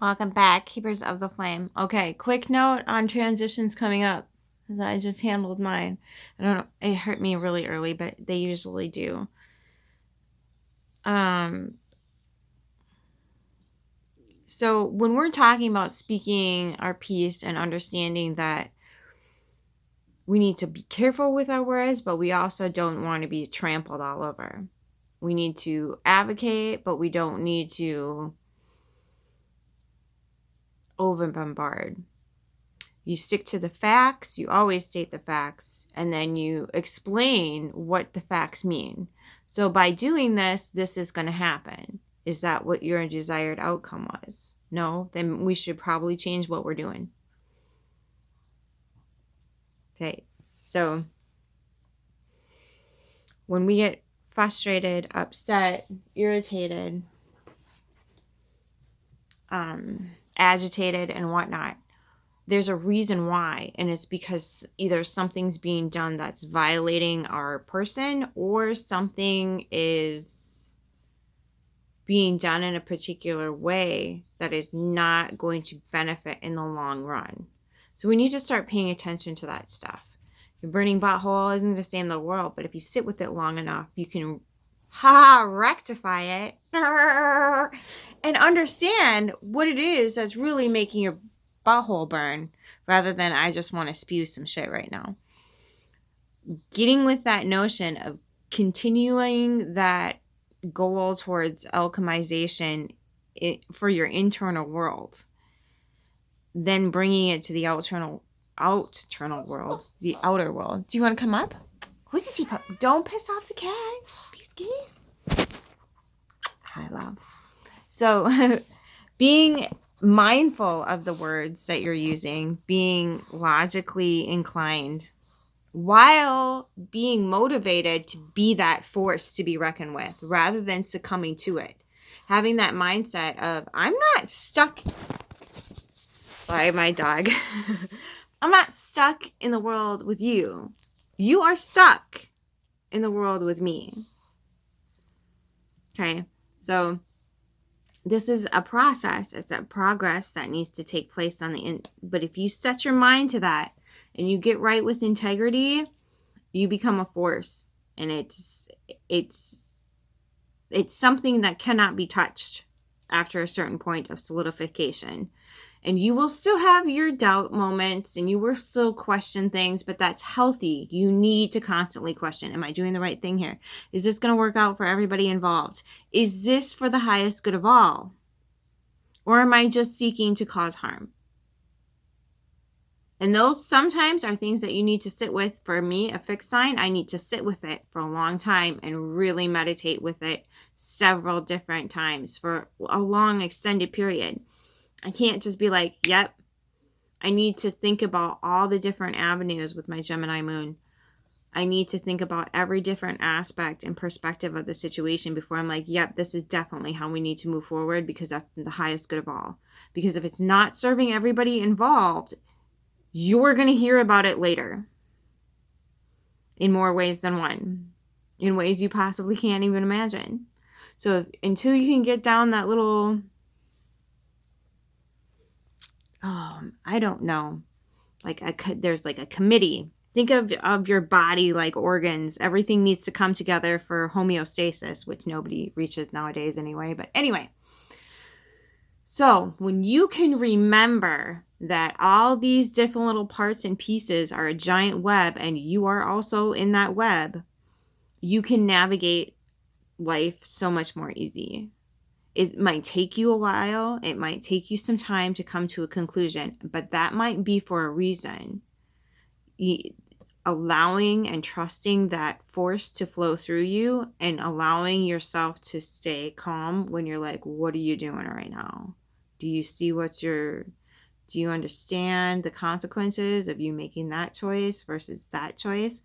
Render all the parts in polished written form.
Welcome back, Keepers of the Flame. Okay, quick note on transitions coming up, because I just handled mine. I don't know, it hurt me really early, but they usually do. So when we're talking about speaking our piece and understanding that we need to be careful with our words, but we also don't want to be trampled all over. We need to advocate, but we don't need to over bombard. You stick to the facts, you always state the facts, and then you explain what the facts mean. So by doing this, this is going to happen. Is that what your desired outcome was? No? Then we should probably change what we're doing. Okay. So when we get frustrated, upset, irritated, agitated, and whatnot, there's a reason why, and it's because either something's being done that's violating our person, or something is being done in a particular way that is not going to benefit in the long run. So we need to start paying attention to that stuff. Your burning butthole isn't going to stay in the world, but if you sit with it long enough, you can rectify it and understand what it is that's really making your butthole burn, rather than I just want to spew some shit right now. Getting with that notion of continuing that goal towards alchemization for your internal world, then bringing it to the external world, the outer world. Do you want to come up? Who's this? Don't piss off the cat. Be scared. Hi, love. So, being mindful of the words that you're using, being logically inclined, while being motivated to be that force to be reckoned with, rather than succumbing to it. Having that mindset of, I'm not stuck. Sorry, my dog. I'm not stuck in the world with you. You are stuck in the world with me. Okay, so this is a process. It's a progress that needs to take place on the end. But if you set your mind to that and you get right with integrity, you become a force, and it's something that cannot be touched after a certain point of solidification. And you will still have your doubt moments, and you will still question things, but that's healthy. You need to constantly question, am I doing the right thing here? Is this going to work out for everybody involved? Is this for the highest good of all? Or am I just seeking to cause harm? And those sometimes are things that you need to sit with. For me, a fixed sign, I need to sit with it for a long time and really meditate with it several different times for a long extended period. I can't just be like, yep. I need to think about all the different avenues with my Gemini moon. I need to think about every different aspect and perspective of the situation before I'm like, yep, this is definitely how we need to move forward, because that's the highest good of all. Because if it's not serving everybody involved, you're going to hear about it later in more ways than one, in ways you possibly can't even imagine. So until you can get down that little, I don't know, like there's like a committee. Think of your body like organs. Everything needs to come together for homeostasis, which nobody reaches nowadays anyway. But anyway, so when you can remember that all these different little parts and pieces are a giant web, and you are also in that web, you can navigate life so much more easy. It might take you a while. It might take you some time to come to a conclusion, but that might be for a reason. Allowing and trusting that force to flow through you, and allowing yourself to stay calm when you're like, what are you doing right now? Do you see do you understand the consequences of you making that choice versus that choice?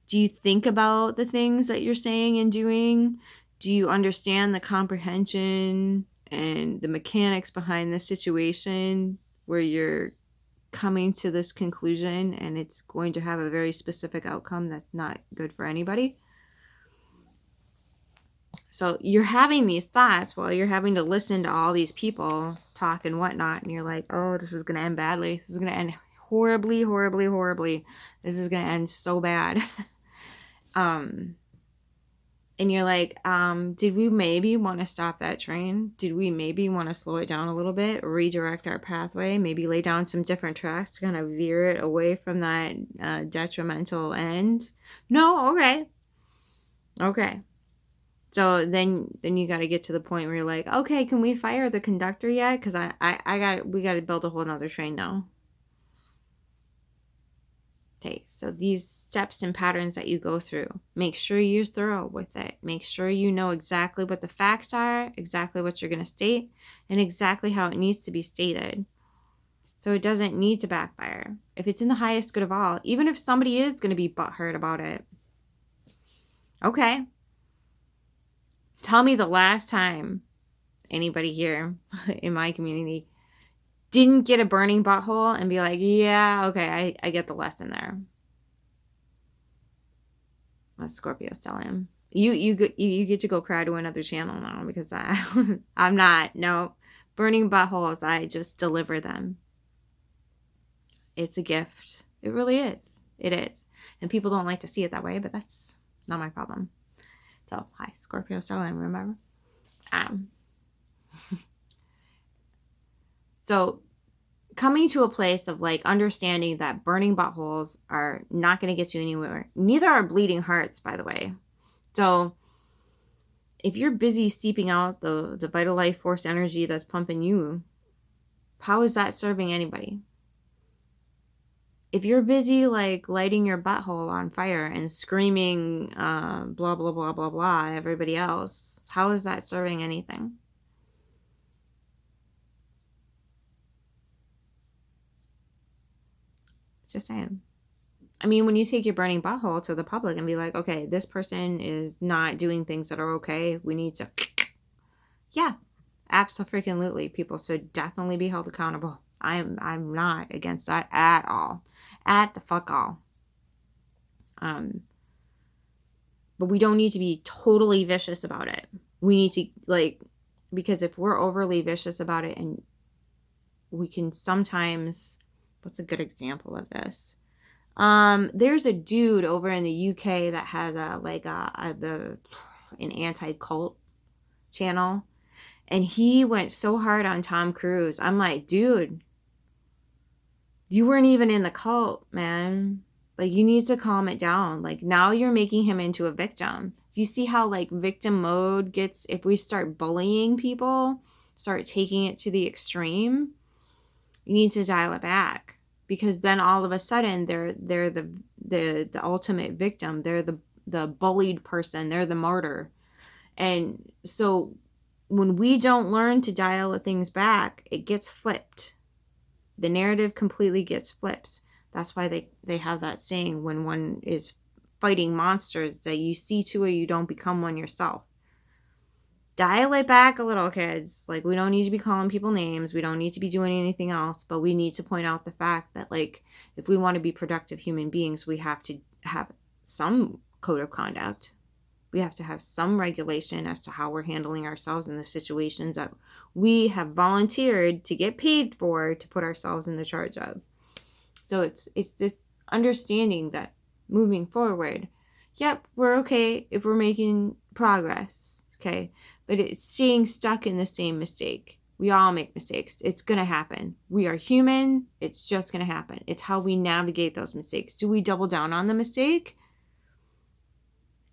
Do you think about the things that you're saying and doing? Do you understand the comprehension and the mechanics behind the situation where you're coming to this conclusion and it's going to have a very specific outcome that's not good for anybody? So you're having these thoughts while you're having to listen to all these people talk and whatnot, and you're like, oh, this is gonna end badly. This is gonna end horribly, horribly, horribly. This is gonna end so bad. And you're like, did we maybe want to stop that train? Did we maybe want to slow it down a little bit, redirect our pathway, maybe lay down some different tracks to kind of veer it away from that detrimental end? No, okay. So then you got to get to the point where you're like, okay, can we fire the conductor yet? Because we got to build a whole nother train now. Okay, so these steps and patterns that you go through, make sure you're thorough with it. Make sure you know exactly what the facts are, exactly what you're going to state, and exactly how it needs to be stated. So it doesn't need to backfire. If it's in the highest good of all, even if somebody is going to be butthurt about it. Okay. Tell me the last time anybody here in my community didn't get a burning butthole and be like, yeah, okay, I get the lesson there. That's Scorpio's telling him. You get to go cry to another channel now, because I'm not. No, burning buttholes, I just deliver them. It's a gift. It really is. It is. And people don't like to see it that way, but that's not my problem. So, hi, Scorpio telling, remember? So coming to a place of like understanding that burning buttholes are not going to get you anywhere. Neither are bleeding hearts, by the way. So if you're busy seeping out the vital life force energy that's pumping you, how is that serving anybody? If you're busy like lighting your butthole on fire and screaming blah, blah, blah, blah, blah, everybody else, how is that serving anything? Just saying. I mean, when you take your burning butthole to the public and be like, okay, this person is not doing things that are okay, we need to, yeah, absolutely. People should definitely be held accountable. I'm not against that at all. At the fuck all. But we don't need to be totally vicious about it. We need to, like, because if we're overly vicious about it, and we can sometimes, what's a good example of this? There's a dude over in the UK that has an anti-cult channel, and he went so hard on Tom Cruise. I'm like, dude, you weren't even in the cult, man. Like, you need to calm it down. Like, now you're making him into a victim. Do you see how like victim mode gets if we start bullying people, start taking it to the extreme? You need to dial it back. Because then all of a sudden they're the ultimate victim. They're the bullied person. They're the martyr. And so when we don't learn to dial things back, it gets flipped. The narrative completely gets flipped. That's why they have that saying, when one is fighting monsters, that you see to it you don't become one yourself. Dial it back a little, kids. Like, we don't need to be calling people names. We don't need to be doing anything else. But we need to point out the fact that, like, if we want to be productive human beings, we have to have some code of conduct. We have to have some regulation as to how we're handling ourselves in the situations that we have volunteered to get paid for to put ourselves in the charge of. So it's this understanding that moving forward, yep, we're okay if we're making progress, okay? But it's staying stuck in the same mistake. We all make mistakes. It's going to happen. We are human. It's just going to happen. It's how we navigate those mistakes. Do we double down on the mistake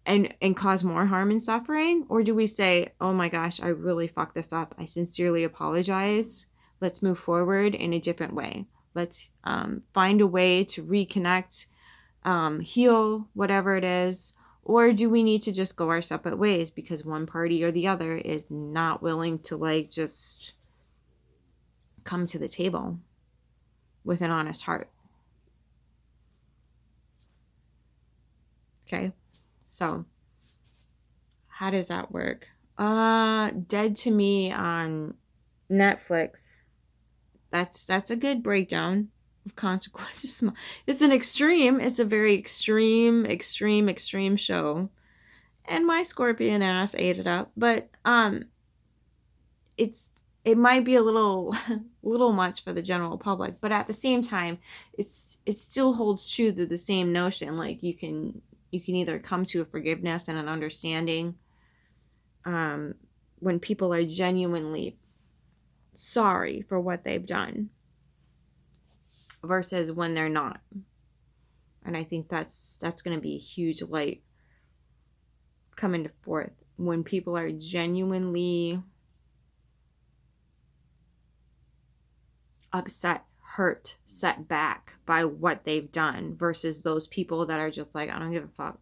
and cause more harm and suffering? Or do we say, oh my gosh, I really fucked this up. I sincerely apologize. Let's move forward in a different way. Let's find a way to reconnect, heal, whatever it is. Or do we need to just go our separate ways because one party or the other is not willing to, like, just come to the table with an honest heart? Okay. So how does that work? Dead to Me on Netflix. That's a good breakdown of consequences. It's an extreme. It's a very extreme show. And my scorpion ass ate it up. But it's it might be a little little much for the general public, but at the same time, it still holds true to the same notion. Like you can either come to a forgiveness and an understanding when people are genuinely sorry for what they've done versus when they're not. And I think that's going to be a huge light coming to forth when people are genuinely upset, hurt, set back by what they've done versus those people that are just like, I don't give a fuck.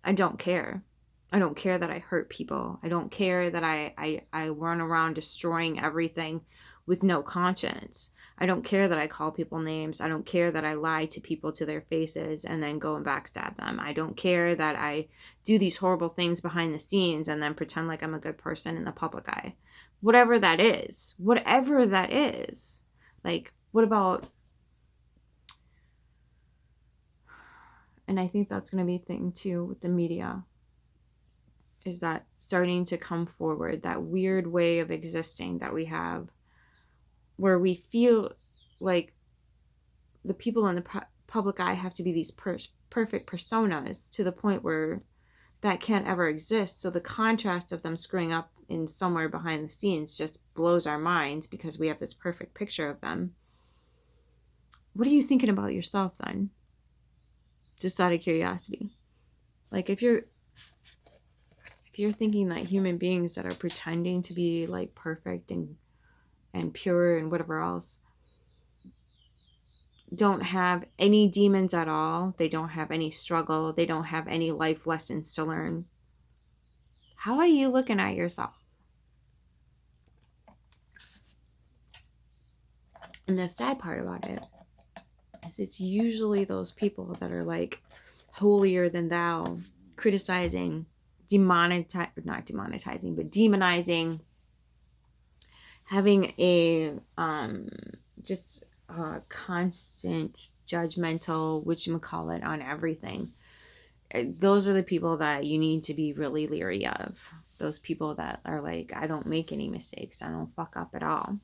I don't care. I don't care that I hurt people. I don't care that I run around destroying everything with no conscience. I don't care that I call people names. I don't care that I lie to people to their faces and then go and backstab them. I don't care that I do these horrible things behind the scenes and then pretend like I'm a good person in the public eye. Whatever that is. Like, what about... And I think that's going to be a thing too with the media, is that starting to come forward, that weird way of existing that we have, where we feel like the people in the public eye have to be these perfect personas to the point where that can't ever exist. So the contrast of them screwing up in somewhere behind the scenes just blows our minds because we have this perfect picture of them. What are you thinking about yourself then? Just out of curiosity. Like if you're thinking that human beings that are pretending to be like perfect and pure and whatever else don't have any demons at all, they don't have any struggle, they don't have any life lessons to learn, how are you looking at yourself? And the sad part about it is it's usually those people that are like holier than thou, criticizing, demonizing, having a just constant judgmental whatchamacallit on everything. Those are the people that you need to be really leery of. Those people that are like, I don't make any mistakes, I don't fuck up at all.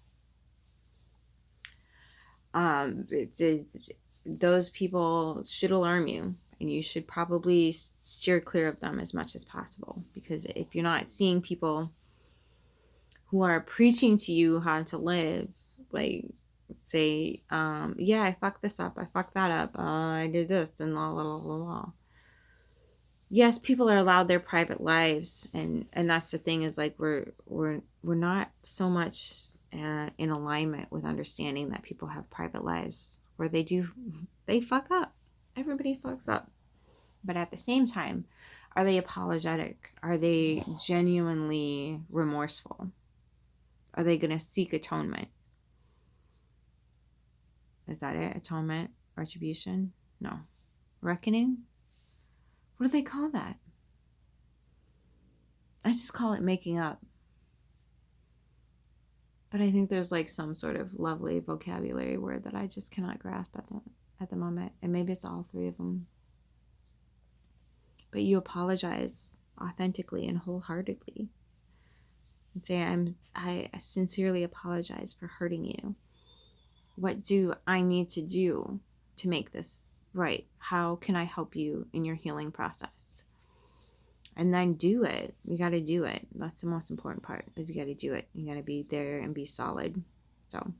Those people should alarm you, and you should probably steer clear of them as much as possible, because if you're not seeing people who are preaching to you how to live, like say, yeah, I fucked this up, I fucked that up, I did this, and la la la la la. Yes, people are allowed their private lives, and that's the thing, is like we're not so much in alignment with understanding that people have private lives where they fuck up. Everybody fucks up. But at the same time, are they apologetic? Are they genuinely remorseful? Are they going to seek atonement? Is that it? Atonement? Retribution? No. Reckoning? What do they call that? I just call it making up. But I think there's like some sort of lovely vocabulary word that I just cannot grasp at the moment. And maybe it's all three of them. But you apologize authentically and wholeheartedly. And say, I sincerely apologize for hurting you. What do I need to do to make this right? How can I help you in your healing process? And then do it. You got to do it. That's the most important part, is you got to do it. You got to be there and be solid. So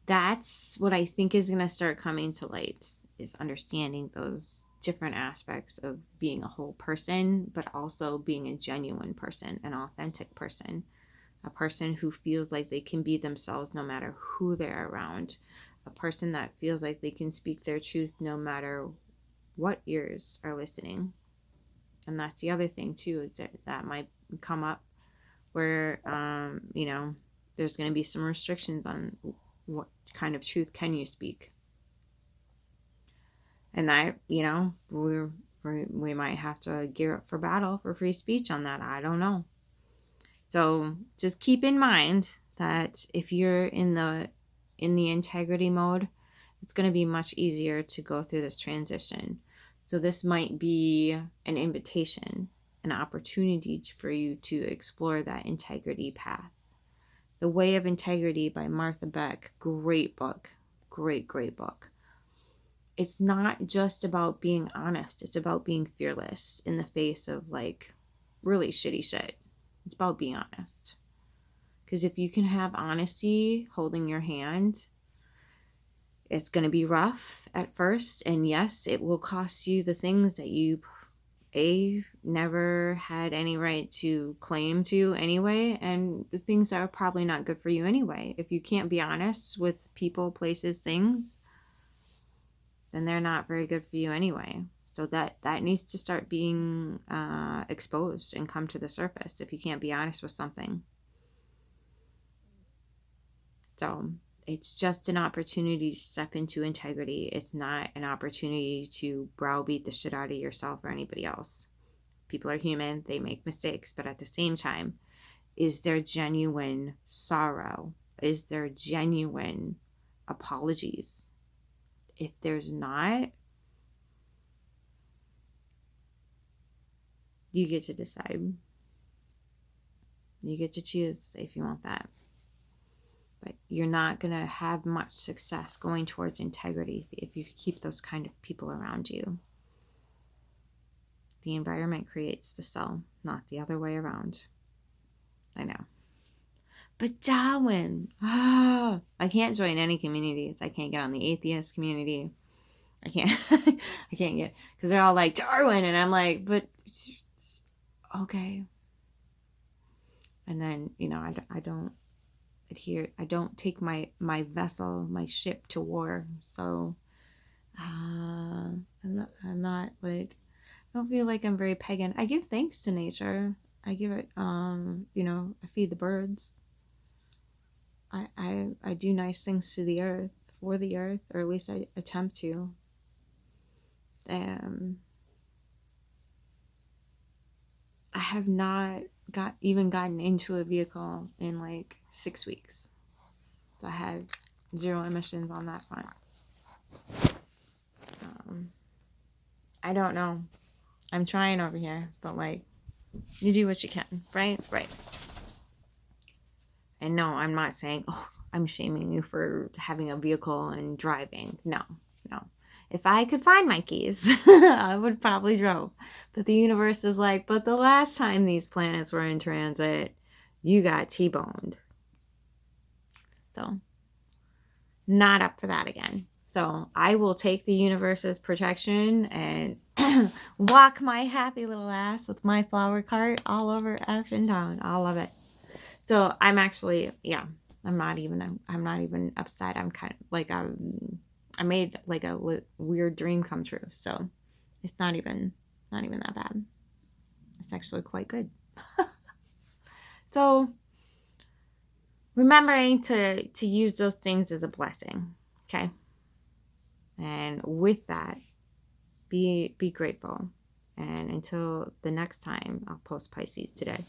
that's what I think is going to start coming to light, is understanding those different aspects of being a whole person, but also being a genuine person, an authentic person, a person who feels like they can be themselves no matter who they're around, a person that feels like they can speak their truth no matter what ears are listening. And that's the other thing too, is that might come up where, there's going to be some restrictions on what kind of truth can you speak. And that, we might have to gear up for battle for free speech on that. I don't know. So just keep in mind that if you're in the integrity mode, it's going to be much easier to go through this transition. So this might be an invitation, an opportunity for you to explore that integrity path. The Way of Integrity by Martha Beck. Great book. Great book. It's not just about being honest. It's about being fearless in the face of like really shitty shit. It's about being honest. Because if you can have honesty holding your hand, it's going to be rough at first. And yes, it will cost you the things that you never had any right to claim to anyway, and the things that are probably not good for you anyway. If you can't be honest with people, places, things, then they're not very good for you anyway. So that needs to start being exposed and come to the surface if you can't be honest with something. So it's just an opportunity to step into integrity. It's not an opportunity to browbeat the shit out of yourself or anybody else. People are human. They make mistakes. But at the same time, is there genuine sorrow? Is there genuine apologies? If there's not, you get to decide. You get to choose if you want that. But you're not going to have much success going towards integrity if you keep those kind of people around you. The environment creates the soul, not the other way around. I know. But Darwin, I can't join any communities. I can't get on the atheist community. I can't get, because they're all like, Darwin, and I'm like, but okay. And then, I don't adhere, I don't take my vessel, my ship to war. So I'm not like, I don't feel like I'm very pagan. I give thanks to nature. I give it, I feed the birds. I do nice things to the earth, for the earth, or at least I attempt to. I have not gotten into a vehicle in like 6 weeks. So I have 0 emissions on that front. I don't know. I'm trying over here, but like, you do what you can, right? Right. And no, I'm not saying, I'm shaming you for having a vehicle and driving. No. If I could find my keys, I would probably drove. But the universe is like, but the last time these planets were in transit, you got T-boned. So, not up for that again. So, I will take the universe's protection and walk my happy little ass with my flower cart all over effing town. I love it. So, I'm actually, I'm not even upset. I'm kind of like, I made like a weird dream come true. So it's not even that bad. It's actually quite good. So remembering to use those things as a blessing. Okay. And with that, be grateful. And until the next time, I'll post Pisces today.